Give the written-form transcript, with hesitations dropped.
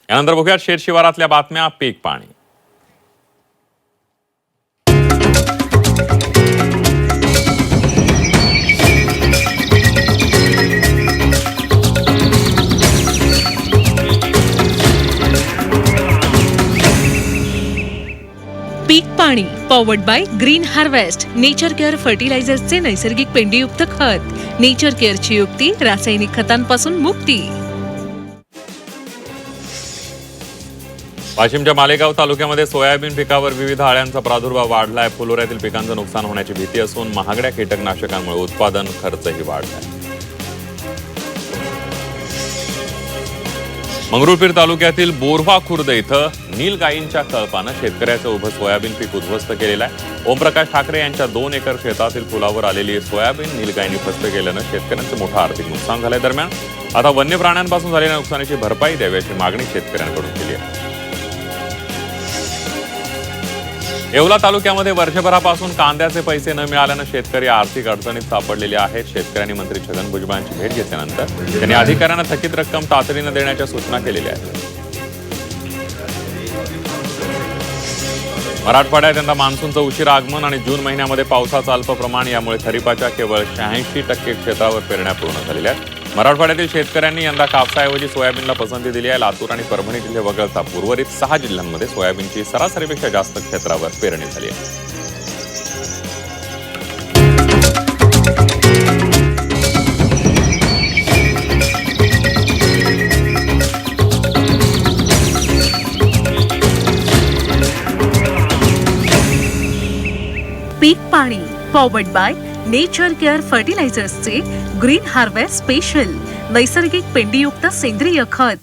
यानंतर बघूयात शेत शिवारातल्या बातम्या. पीक पाणी. पीक पाणी powered by Green Harvest. Nature Care फर्टिलायझर्सचे नैसर्गिक पेंडीयुक्त खत. नेचर केअरची युक्ती, रासायनिक खतांपासून मुक्ती. वाशिमच्या मालेगाव तालुक्यामध्ये सोयाबीन पिकावर विविध अळ्यांचा प्रादुर्भाव वाढलाय. फुलोऱ्यातील पिकांचं नुकसान होण्याची भीती असून महागड्या कीटकनाशकांमुळे उत्पादन खर्चही वाढलाय. मंगरुळपीर तालुक्यातील बोरव्हा खुर्द इथं नीलगायींच्या कळपानं शेतकऱ्याचं उभं सोयाबीन पीक उद्ध्वस्त केलेलं आहे. ओमप्रकाश ठाकरे यांच्या 2 एकर शेतातील फुलावर आलेली सोयाबीन नीलगायींनी फस्त केल्यानं शेतकऱ्यांचं मोठं आर्थिक नुकसान झालंय. दरम्यान आता वन्य प्राण्यांपासून झालेल्या नुकसानीची भरपाई द्यावी अशी मागणी शेतकऱ्यांकडून केली आहे. येवला तालुक्यामध्ये वर्षभरापासून कांद्याचे पैसे न मिळाल्यानं शेतकरी आर्थिक अडचणीत सापडलेले आहेत. शेतकऱ्यांनी मंत्री छगन भुजबळ यांची भेट घेतल्यानंतर त्यांनी अधिकाऱ्यांना थकीत रक्कम तातडीनं देण्याच्या सूचना केलेल्या आहेत. मराठवाड्यात यंदा मान्सूनचं उशिरा आगमन आणि जून महिन्यामध्ये पावसाचं अल्प प्रमाण यामुळे खरीपाच्या केवळ 86% क्षेत्रावर पेरण्या पूर्ण झालेल्या आहेत. मराठवाड्यातील शेतकऱ्यांनी यंदा कापसाऐवजी सोयाबीनला पसंती दिली आहे. लातूर आणि परभणी जिल्हे वगळता उर्वरित 6 जिल्ह्यांमध्ये सोयाबीनची सरासरीपेक्षा जास्त क्षेत्रावर पेरणी झाली आहे. पीक पाणी पॉवर्ड बाय नेचर केअर फर्टिलायझर्सचे ग्रीन हार्वेस्ट स्पेशल. नैसर्गिक पेंडीयुक्त सेंद्रिय खत.